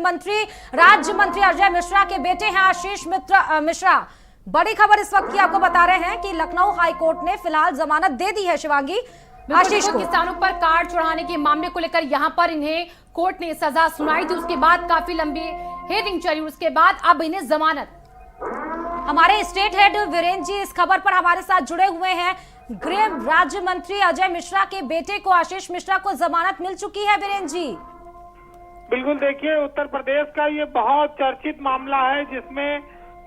मंत्री राज्य मंत्री अजय मिश्रा के बेटे हैं आशीष मिश्रा। बड़ी खबर इस वक्त की आपको बता रहे हैं कि लखनऊ हाईकोर्ट ने फिलहाल जमानत दे दी है शिवांगी आशीष को। किसानों पर कार्ड चढ़ाने के मामले को लेकर यहाँ पर इन्हें कोर्ट ने सजा सुनाई थी, उसके बाद काफी लंबी हियरिंग चली, उसके बाद अब इन्हें जमानत। हमारे स्टेट हेड वीरेंद्र जी इस खबर पर हमारे साथ जुड़े हुए हैं। गृह राज्य मंत्री अजय मिश्रा के बेटे को आशीष मिश्रा को जमानत मिल चुकी है। वीरेंद्र जी बिल्कुल, देखिए उत्तर प्रदेश का ये बहुत चर्चित मामला है जिसमें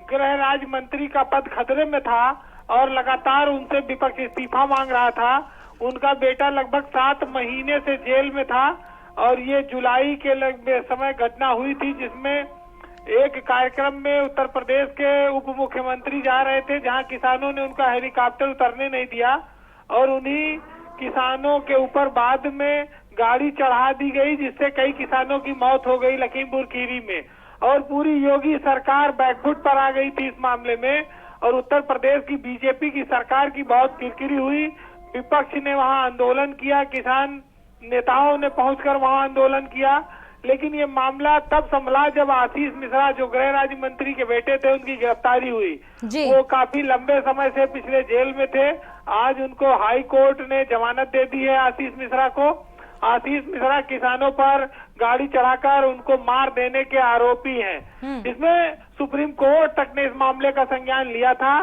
गृह राज्य मंत्री का पद खतरे में था और लगातार उनसे विपक्ष इस्तीफा मांग रहा था। उनका बेटा लगभग 7 महीने से जेल में था और ये जुलाई के समय घटना हुई थी जिसमें एक कार्यक्रम में उत्तर प्रदेश के उप मुख्यमंत्री जा रहे थे जहां किसानों ने उनका हेलीकॉप्टर उतरने नहीं दिया और उन्हीं किसानों के ऊपर बाद में गाड़ी चढ़ा दी गई जिससे कई किसानों की मौत हो गई लखीमपुर खीरी में और पूरी योगी सरकार बैकफुट पर आ गई थी इस मामले में और उत्तर प्रदेश की बीजेपी की सरकार की बहुत किरकिरी हुई। विपक्ष ने वहां आंदोलन किया, किसान नेताओं ने पहुंचकर वहां आंदोलन किया, लेकिन ये मामला तब संभला जब आशीष मिश्रा जो गृह राज्य मंत्री के बेटे थे उनकी गिरफ्तारी हुई। वो काफी लंबे समय से पिछले जेल में थे। आज उनको हाई कोर्ट ने जमानत दे दी है आशीष मिश्रा को। आशीष मिश्रा किसानों पर गाड़ी चढ़ाकर उनको मार देने के आरोपी हैं। इसमें सुप्रीम कोर्ट तक ने इस मामले का संज्ञान लिया था,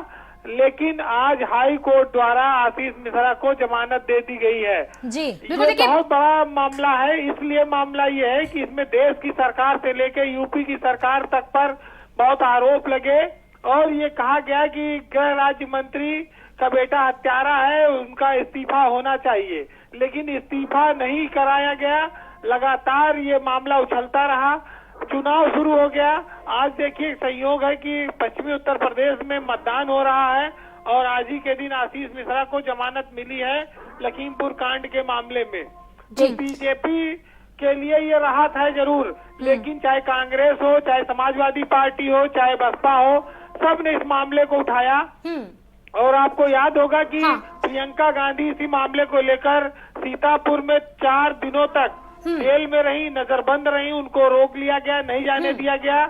लेकिन आज हाई कोर्ट द्वारा आशीष मिश्रा को जमानत दे दी गई है। जी ये बहुत बड़ा मामला है। इसलिए मामला ये है कि इसमें देश की सरकार से लेकर यूपी की सरकार तक पर बहुत आरोप लगे और ये कहा गया कि गृह राज्य मंत्री का बेटा हत्यारा है, उनका इस्तीफा होना चाहिए, लेकिन इस्तीफा नहीं कराया गया। लगातार ये मामला उछलता रहा। चुनाव शुरू हो गया। आज देखिए संयोग है कि पश्चिमी उत्तर प्रदेश में मतदान हो रहा है और आज ही के दिन आशीष मिश्रा को जमानत मिली है लखीमपुर कांड के मामले में। तो बीजेपी के लिए ये राहत है जरूर, लेकिन चाहे कांग्रेस हो, चाहे समाजवादी पार्टी हो, चाहे बसपा हो, सब ने इस मामले को उठाया। और आपको याद होगा कि प्रियंका गांधी इसी मामले को लेकर सीतापुर में 4 दिनों तक जेल में रही, नजरबंद रही, उनको रोक लिया गया, नहीं जाने दिया गया,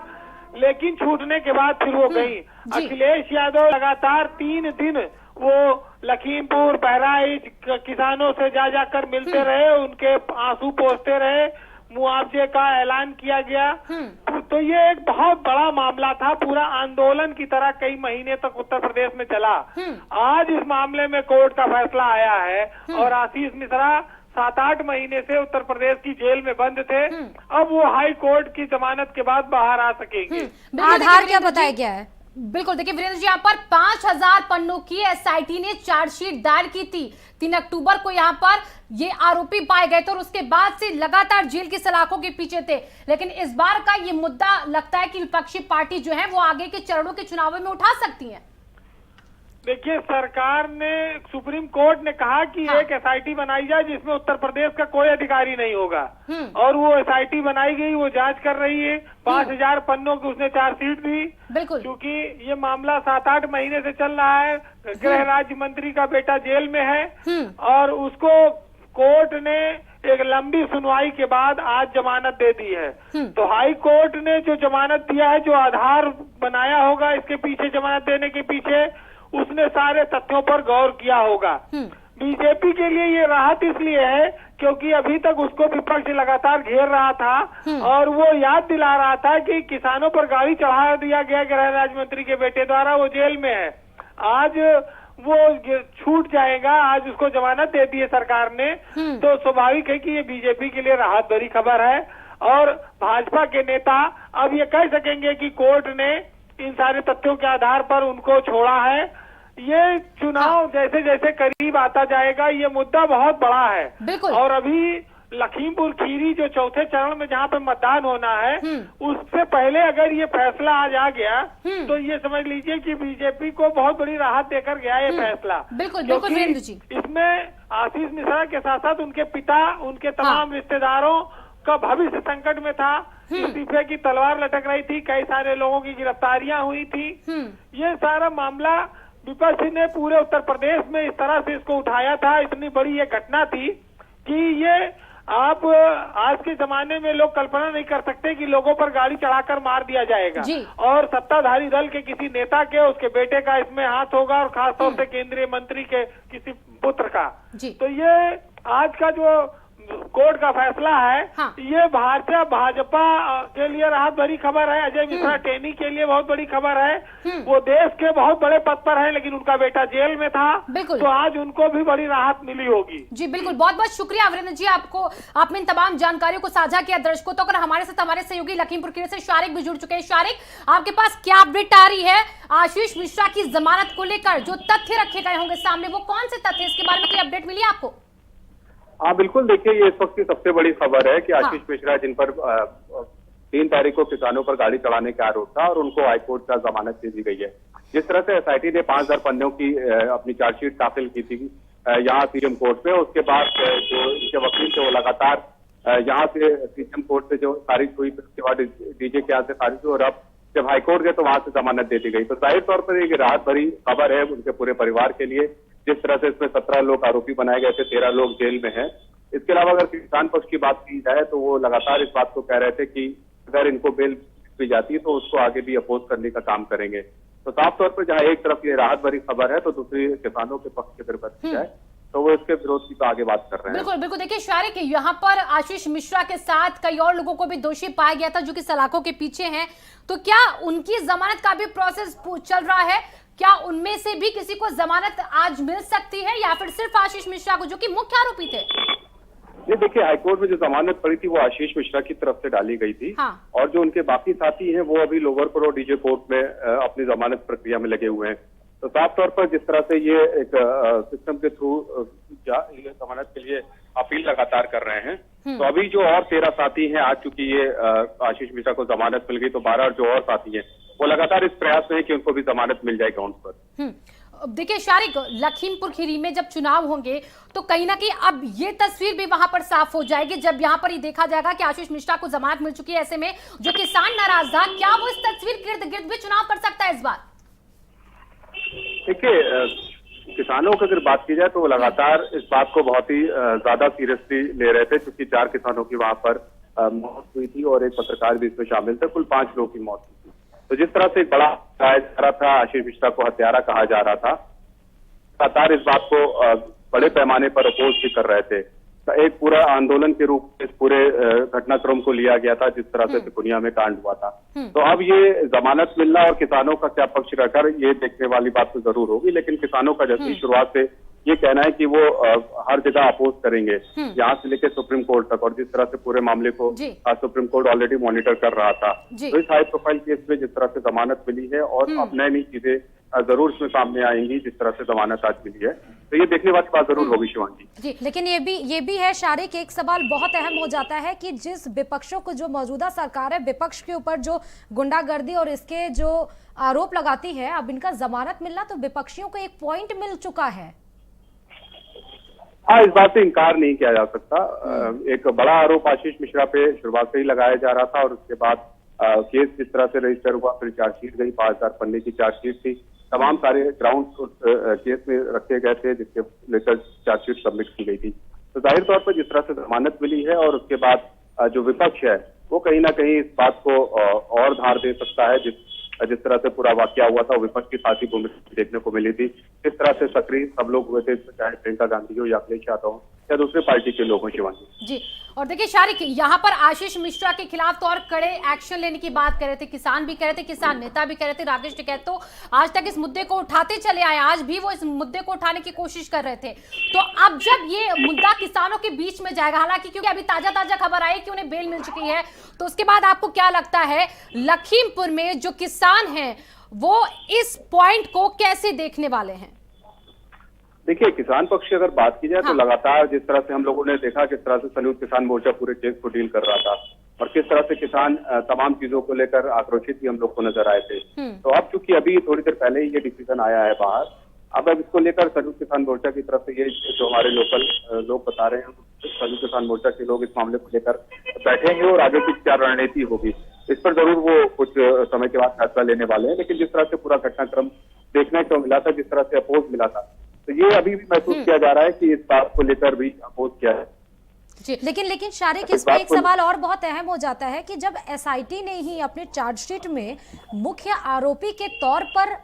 लेकिन छूटने के बाद फिर वो गई। अखिलेश यादव लगातार 3 दिन वो लखीमपुर बहराइच किसानों से जा जाकर मिलते रहे, उनके आंसू पोंछते रहे, मुआवजे का ऐलान किया गया। तो ये एक बहुत बड़ा मामला था, पूरा आंदोलन की तरह कई महीने तक उत्तर प्रदेश में चला। आज इस मामले में कोर्ट का फैसला आया है और आशीष मिश्रा 7-8 महीने से उत्तर प्रदेश की जेल में बंद थे। अब वो हाई कोर्ट की जमानत के बाद बाहर आ सकेंगे। आधार क्या बताया गया है? बिल्कुल, देखिए वीरेंद्र जी, यहाँ पर 5000 पन्नों की एसआईटी ने चार्जशीट दायर की थी। 3 अक्टूबर को यहाँ पर ये आरोपी पाए गए थे और उसके बाद से लगातार जेल की सलाखों के पीछे थे। लेकिन इस बार का ये मुद्दा लगता है कि विपक्षी पार्टी जो है वो आगे के चरणों के चुनावों में उठा सकती है। देखिए, सरकार ने, सुप्रीम कोर्ट ने कहा कि एक एसआईटी बनाई जाए जिसमें उत्तर प्रदेश का कोई अधिकारी नहीं होगा और वो एसआईटी बनाई गई, वो जांच कर रही है। 5000 पन्नों की उसने चार्जशीट दी। बिल्कुल, क्योंकि ये मामला 7-8 महीने से चल रहा है। गृह राज्य मंत्री का बेटा जेल में है और उसको कोर्ट ने एक लंबी सुनवाई के बाद आज जमानत दे दी है। तो हाई कोर्ट ने जो जमानत दिया है, जो आधार बनाया होगा इसके पीछे, जमानत देने के पीछे, उसने सारे तथ्यों पर गौर किया होगा। बीजेपी के लिए ये राहत इसलिए है क्योंकि अभी तक उसको विपक्ष लगातार घेर रहा था और वो याद दिला रहा था कि किसानों पर गाड़ी चढ़ा दिया गया गृह राज्य मंत्री के बेटे द्वारा, वो जेल में है। आज वो छूट जाएगा, आज उसको जमानत दे दी है सरकार ने, तो स्वाभाविक है कि ये बीजेपी के लिए राहत भरी खबर है। और भाजपा के नेता अब ये कह सकेंगे कि कोर्ट ने इन सारे तथ्यों के आधार पर उनको छोड़ा है। ये चुनाव जैसे जैसे करीब आता जाएगा, ये मुद्दा बहुत बड़ा है। और अभी लखीमपुर खीरी जो 4थे चरण में जहाँ पे मतदान होना है, उससे पहले अगर ये फैसला आज आ गया तो ये समझ लीजिए कि बीजेपी को बहुत बड़ी राहत देकर गया ये फैसला। बिल्कुल, इसमें आशीष मिश्रा के साथ साथ उनके पिता, उनके तमाम रिश्तेदारों का भविष्य संकट में था। इस्तीफे की तलवार लटक रही थी, कई सारे लोगों की गिरफ्तारियां हुई थी। ये सारा मामला विपक्ष ने पूरे उत्तर प्रदेश में इस तरह से इसको उठाया था। इतनी बड़ी ये घटना थी कि ये आप आज के जमाने में लोग कल्पना नहीं कर सकते कि लोगों पर गाड़ी चढ़ाकर मार दिया जाएगा जी। और सत्ताधारी दल के किसी नेता के, उसके बेटे का इसमें हाथ होगा और खासतौर से केंद्रीय मंत्री के किसी पुत्र का। जी। तो ये आज का जो कोर्ट का फैसला है, हाँ। ये भाजपा के लिए राहत भरी खबर है। अजय मिश्रा टेनी के लिए बहुत बड़ी खबर है। वो देश के बहुत बड़े पद पर है, लेकिन उनका बेटा जेल में था, बिल्कुल। तो आज उनको भी बड़ी राहत मिली होगी। जी बिल्कुल, बहुत बहुत शुक्रिया वीरेंद्र जी, आपने इन तमाम जानकारियों को साझा किया दर्शकों तो। अगर हमारे साथ हमारे सहयोगी लखीमपुर खीरी से शारिक भी जुड़ चुके हैं। शारिक, आपके पास क्या अपडेट आ रही है आशीष मिश्रा की जमानत को लेकर? जो तथ्य रखे गए होंगे सामने, वो कौन से तथ्य, इसके बारे में कोई अपडेट मिली आपको? हाँ बिल्कुल, देखिए ये इस वक्त की सबसे बड़ी खबर है कि आशीष मिश्रा, जिन पर 3 तारीख को किसानों पर गाड़ी चढ़ाने का आरोप था और उनको हाईकोर्ट का जमानत दे दी गई है। जिस तरह से एसआईटी ने 5000 पन्नों की अपनी चार्जशीट दाखिल की थी यहाँ सीएम कोर्ट में, उसके बाद जो इनके वकील थे वो लगातार यहाँ से सीएम कोर्ट से जो खारिज हुई, उसके बाद डीजे के यहाँ से खारिज हुई और अब जब हाईकोर्ट गए तो वहां से जमानत दे दी गई। तो जाहिर तौर पर एक राहत भरी खबर है उनके पूरे परिवार के लिए। जिस तरह से इसमें 17 लोग आरोपी बनाए गए थे, 13 लोग जेल में हैं। इसके अलावा अगर किसान पक्ष की बात की जाए तो वो लगातार इस बात को कह रहे थे कि अगर इनको बेल दी जाती है तो उसको आगे भी अपोज करने का काम करेंगे। तो साफ तौर पर जहां एक तरफ ये राहत भरी खबर है तो दूसरी किसानों के पक्ष की अगर बात की जाए तो वो इसके विरोध की तो आगे बात कर रहे हैं। बिल्कुल बिल्कुल, देखिए शारिक, यहाँ पर आशीष मिश्रा के साथ कई और लोगों को भी दोषी पाया गया था जो कि सलाखों के पीछे हैं। तो क्या उनकी जमानत का भी प्रोसेस चल रहा है? क्या उनमें से भी किसी को जमानत आज मिल सकती है या फिर सिर्फ आशीष मिश्रा को, जो कि मुख्य आरोपी थे? ये देखिए, हाईकोर्ट में जो जमानत पड़ी थी वो आशीष मिश्रा की तरफ से डाली गई थी। हाँ। और जो उनके बाकी साथी हैं वो अभी लोअर कोर्ट और डीजे कोर्ट में अपनी जमानत प्रक्रिया में लगे हुए हैं। तो साफ तौर पर जिस तरह से ये एक सिस्टम के थ्रू जमानत के लिए अपील लगातार कर रहे हैं, तो अभी जो और 13 साथी हैं, आज चूंकि ये आशीष मिश्रा को जमानत मिल गई तो 12 जो और साथी हैं वो लगातार इस प्रयास में है कि उनको भी जमानत मिल जाए ग्राउंड पर। देखिए शारिक, लखीमपुर खीरी में जब चुनाव होंगे तो कहीं ना कहीं अब ये तस्वीर भी वहां पर साफ हो जाएगी, जब यहां पर ये देखा जाएगा कि आशीष मिश्रा को जमानत मिल चुकी है। ऐसे में जो किसान नाराज था, क्या वो इस तस्वीर के इर्द गिर्द भी चुनाव कर सकता है इस बार? देखिए, किसानों की अगर बात की जाए तो वो लगातार इस बात को बहुत ही ज्यादा सीरियसली ले रहे थे, क्योंकि 4 किसानों की वहां पर मौत हुई थी और एक पत्रकार भी इसमें शामिल थे। कुल 5 लोगों की मौत हुई थी। तो जिस तरह से एक बड़ा कहा जा रहा था, आशीष मिश्रा को हत्यारा कहा जा रहा था, लगातार इस बात को बड़े पैमाने पर अपोज भी कर रहे थे। एक पूरा आंदोलन के रूप में इस पूरे घटनाक्रम को लिया गया था जिस तरह से दुनिया में कांड हुआ था। तो अब ये जमानत मिलना और किसानों का क्या पक्ष रखकर, ये देखने वाली बात तो जरूर होगी। लेकिन किसानों का जैसे शुरुआत से ये कहना है कि वो हर जगह अपोज करेंगे, यहाँ से लेकर सुप्रीम कोर्ट तक। और जिस तरह से पूरे मामले को सुप्रीम कोर्ट ऑलरेडी मॉनिटर कर रहा था, तो इस हाई प्रोफाइल केस में जिस तरह से जमानत मिली है और अब नई नई चीजें जरूर इसमें सामने आएंगी जिस तरह से जमानत आज मिली है, तो ये देखने वाली बात जरूर होगी शिवांगी जी। लेकिन ये भी है शारिक, एक सवाल बहुत अहम हो जाता है कि जिस विपक्षों को, जो मौजूदा सरकार है, विपक्ष के ऊपर जो गुंडागर्दी और इसके जो आरोप लगाती है, अब इनका जमानत मिलना तो विपक्षियों को एक पॉइंट मिल चुका है। हाँ, इस बात से इनकार नहीं किया जा सकता। एक बड़ा आरोप आशीष मिश्रा पे शुरुआत से ही लगाया जा रहा था और उसके बाद केस जिस तरह से रजिस्टर हुआ, फिर चार्जशीट गई, 5000 पन्ने की चार्जशीट थी, तमाम सारे ग्राउंड उस केस में रखे गए थे जिसके लेकर चार्जशीट सबमिट की गई थी। तो जाहिर तौर पर जिस तरह से जमानत मिली है और उसके बाद जो विपक्ष है वो कहीं ना कहीं इस बात को और धार दे सकता है। जिस तरह से पूरा वाकया हुआ था, विपक्ष की साथी भूमिका देखने को मिली थी, किस तरह से सक्रिय सब लोग हुए थे, चाहे प्रियंका गांधी हो या अखिलेश यादव हो या दूसरे पार्टी के लोग हों शिवांगी जी। और देखिए शारिक, यहाँ पर आशीष मिश्रा के खिलाफ तो और कड़े एक्शन लेने की बात कर रहे थे, किसान भी कह रहे थे, किसान नेता भी कह रहे थे, राकेश टिकैत तो आज तक इस मुद्दे को उठाते चले आए, आज भी वो इस मुद्दे को उठाने की कोशिश कर रहे थे। तो अब जब ये मुद्दा किसानों के बीच में जाएगा, हालांकि क्योंकि अभी ताजा खबर आई कि उन्हें बेल मिल चुकी है, तो उसके बाद आपको क्या लगता है लखीमपुर में जो किसान हैं वो इस पॉइंट को कैसे देखने वाले हैं? देखिए, किसान पक्ष की अगर बात की जाए तो लगातार जिस तरह से हम लोगों ने देखा किस तरह से संयुक्त किसान मोर्चा पूरे केस को डील कर रहा था और किस तरह से किसान तमाम चीजों को लेकर आक्रोशित भी हम लोग को नजर आए थे। तो अब चूंकि अभी थोड़ी देर पहले ही ये डिसीजन आया है बाहर, अब इसको लेकर संयुक्त किसान मोर्चा की तरफ से ये जो हमारे लोकल लोग बता रहे हैं, संयुक्त किसान मोर्चा के लोग इस मामले को लेकर बैठेंगे और आगे की क्या रणनीति होगी इस पर जरूर वो कुछ समय के बाद फैसला लेने वाले हैं। लेकिन जिस तरह से पूरा घटनाक्रम देखने को मिला था, जिस तरह से अपोज मिला था, तो ये अभी भी महसूस किया जा रहा है कि इस बात को लेकर भी अपोज किया है। जी। लेकिन शारिक, इसमें एक सवाल और बहुत अहम हो जाता है कि जब एसआईटी ने ही अपने चार्जशीट में मुख्य आरोपी के तौर पर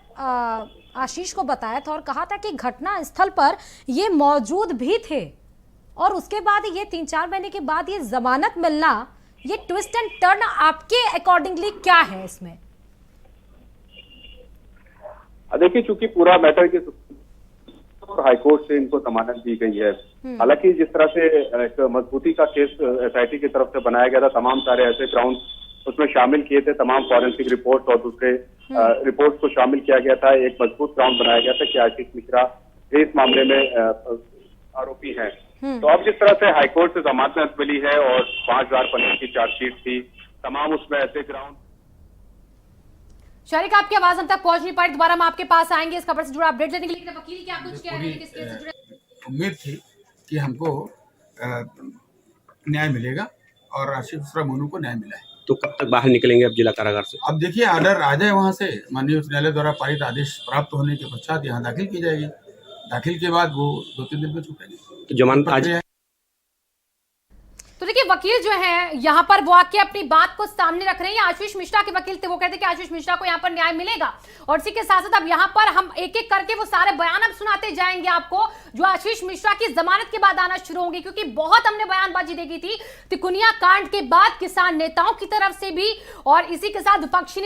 आशीष को बताया था और कहा था कि घटना स्थल पर ये मौजूद भी थे, और उसके बाद ये 3-4 महीने के बाद ये जमानत मिलना, ये ट्विस्ट एंड टर्न आपके अकॉर्डिंगली क्या है इसमें? देखिए, चूंकि पूरा मैटर के हाईकोर्ट से इनको जमानत दी गई है, हालांकि जिस तरह से एक मजबूती का केस एसआईटी की तरफ से बनाया गया था, तमाम सारे ऐसे ग्राउंड उसमें शामिल किए थे, तमाम फॉरेंसिक रिपोर्ट और दूसरे रिपोर्ट को शामिल किया गया था। एक मजबूत ग्राउंड बनाया गया था कि आशीष मिश्रा इस मामले में आरोपी हैं। तो अब जिस तरह से हाईकोर्ट से जमानत मिली है और 5000 पन्ने की चार्जशीट थी, तमाम उसमें ऐसे ग्राउंड। शारिक, आपकी आवाज हम तक पहुंच नहीं पाई, दोबारा हम आपके पास आएंगे इस खबर से जुड़ा अपडेट लेने के लिए। वकील क्या कुछ कह रहे हैं किस केस से जुड़े? उम्मीद थी कि हमको न्याय मिलेगा और आशीष मिश्रा मोनू को न्याय मिला है। तो कब तक बाहर निकलेंगे अब जिला कारागार से? अब देखिए, आर्डर आ जाए वहां से, माननीय उच्च न्यायालय द्वारा पारित आदेश प्राप्त होने के पश्चात यहाँ दाखिल की जाएगी। दाखिल के बाद वो 2-3 दिन में छूटेंगे। तो जमानत आज? तो देखिए, वकील जो है यहाँ पर वो आके अपनी बात को सामने रख रहे हैं। आशीष मिश्रा के वकील थे, वो कहते हैं कि आशीष मिश्रा को यहाँ पर न्याय मिलेगा, और इसी के साथ साथ अब यहाँ पर हम एक एक करके वो सारे बयान अब सुनाते जाएंगे आपको, जो आशीष मिश्रा की जमानत के बाद आना शुरू होंगे, क्योंकि बहुत हमने बयानबाजी देखी थी तिकोनिया कांड के बाद किसान नेताओं की तरफ से भी, और इसी के साथ विपक्षी